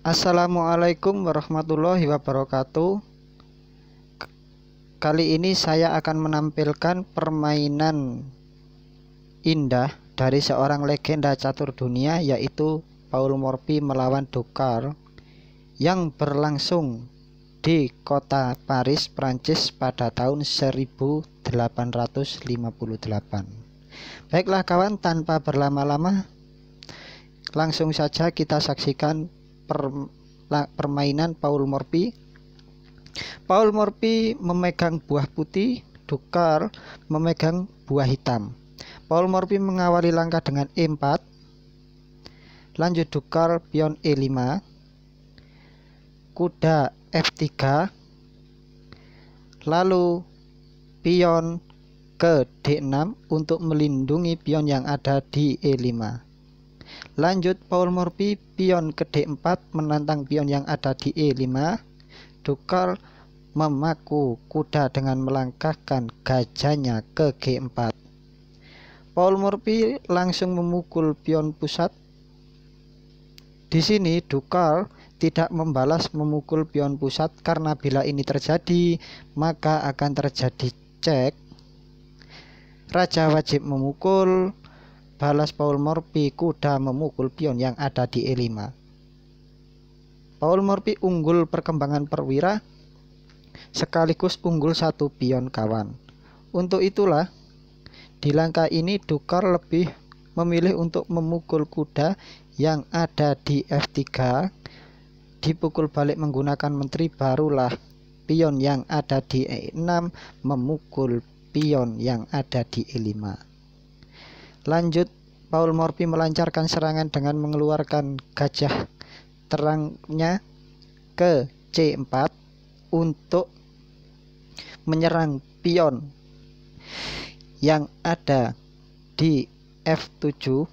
Assalamualaikum warahmatullahi wabarakatuh. Kali ini saya akan menampilkan permainan indah dari seorang legenda catur dunia, yaitu Paul Morphy melawan Ducart, yang berlangsung di kota Paris, Prancis pada tahun 1858. Baiklah kawan, tanpa berlama-lama langsung saja kita saksikan permainan Paul Morphy. Paul Morphy memegang buah putih, Ducart memegang buah hitam. Paul Morphy mengawali langkah dengan E4, lanjut Ducart pion E5, kuda F3, lalu pion ke D6 untuk melindungi pion yang ada di E5. Lanjut Paul Morphy pion ke D4 menantang pion yang ada di E5. Ducart memaku kuda dengan melangkahkan gajahnya ke G4. Paul Morphy langsung memukul pion pusat. Di sini Ducart tidak membalas memukul pion pusat karena bila ini terjadi maka akan terjadi cek. Raja wajib memukul. Balas Paul Morphy, kuda memukul pion yang ada di E5. Paul Morphy unggul perkembangan perwira sekaligus unggul satu pion kawan. Untuk itulah di langkah ini Ducart lebih memilih untuk memukul kuda yang ada di F3, dipukul balik menggunakan menteri, barulah pion yang ada di E6 memukul pion yang ada di E5. Lanjut Paul Morphy melancarkan serangan dengan mengeluarkan gajah terangnya ke C4 untuk menyerang pion yang ada di F7.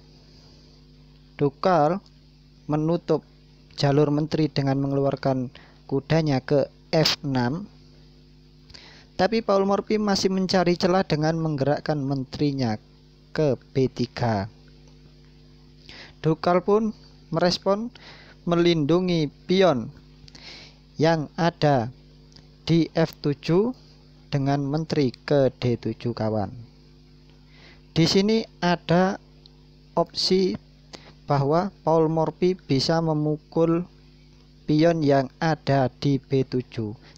Ducart menutup jalur menteri dengan mengeluarkan kudanya ke F6. Tapi Paul Morphy masih mencari celah dengan menggerakkan menterinya ke B3. Ducart pun merespon melindungi pion yang ada di F7 dengan menteri ke D7 kawan. Di sini ada opsi bahwa Paul Morphy bisa memukul pion yang ada di B7.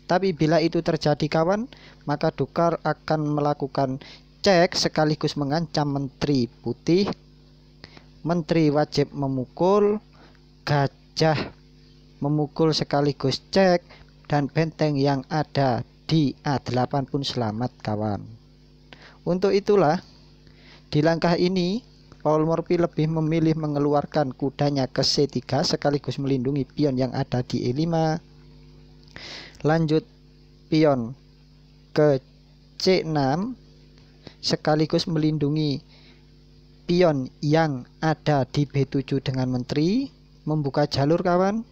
Tapi bila itu terjadi kawan, maka Ducart akan melakukan cek sekaligus mengancam menteri putih. Menteri wajib memukul, gajah memukul sekaligus cek, dan benteng yang ada di A8 pun selamat kawan. Untuk itulah di langkah ini Paul Morphy lebih memilih mengeluarkan kudanya ke C3 sekaligus melindungi pion yang ada di E5. Lanjut pion ke C6 sekaligus melindungi pion yang ada di B7 dengan menteri, membuka jalur kawan.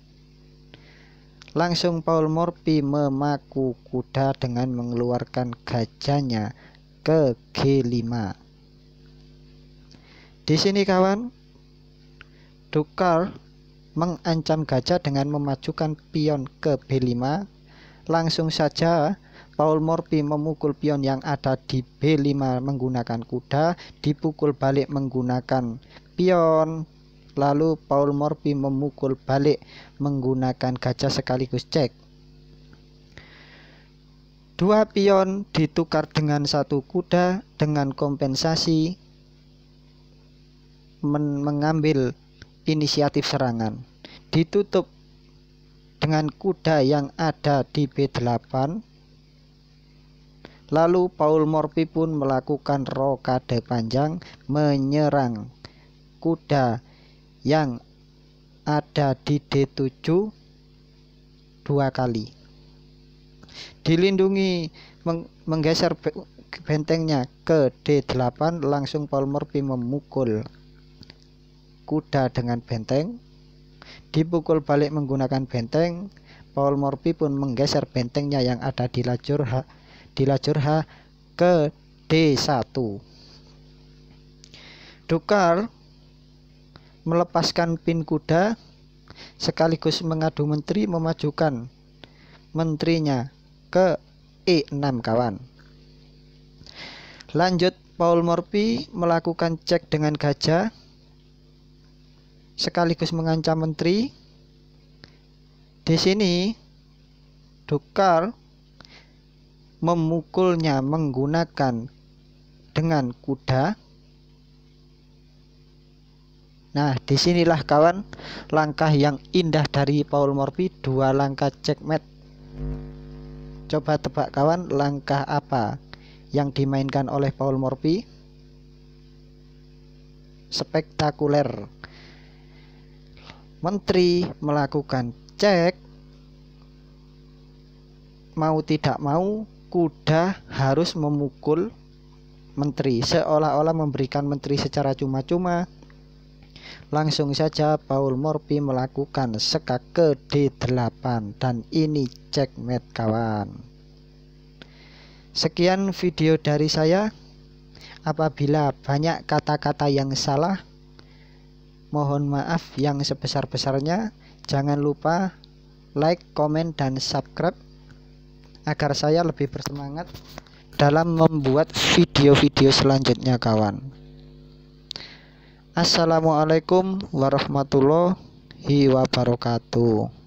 Langsung Paul Morphy memaku kuda dengan mengeluarkan gajahnya ke G5. Di sini kawan, Ducart mengancam gajah dengan memajukan pion ke B5. Langsung saja Paul Morphy memukul pion yang ada di B5 menggunakan kuda, dipukul balik menggunakan pion. Lalu Paul Morphy memukul balik menggunakan gajah sekaligus cek. Dua pion ditukar dengan satu kuda dengan kompensasi mengambil inisiatif serangan. Ditutup dengan kuda yang ada di B8. Lalu Paul Morphy pun melakukan rokade panjang menyerang kuda yang ada di D7 dua kali. Dilindungi menggeser bentengnya ke D8, langsung Paul Morphy memukul kuda dengan benteng. Dipukul balik menggunakan benteng. Paul Morphy pun menggeser bentengnya yang ada di lajur H ke D1. Ducart melepaskan pin kuda sekaligus mengadu menteri memajukan menterinya ke E6 kawan. Lanjut, Paul Morphy melakukan cek dengan gajah sekaligus mengancam menteri. Di sini Dukar memukulnya menggunakan dengan kuda. Nah, disinilah kawan langkah yang indah dari Paul Morphy, 2 langkah checkmate. Coba tebak kawan, langkah apa yang dimainkan oleh Paul Morphy? Spektakuler. Menteri melakukan cek, mau tidak mau kuda harus memukul menteri, seolah-olah memberikan menteri secara cuma-cuma. Langsung saja Paul Morphy melakukan sekak ke D8 dan ini checkmate kawan. Sekian video dari saya. Apabila banyak kata-kata yang salah, mohon maaf yang sebesar-besarnya. Jangan lupa like, komen, dan subscribe agar saya lebih bersemangat dalam membuat video-video selanjutnya kawan. Assalamualaikum warahmatullahi wabarakatuh.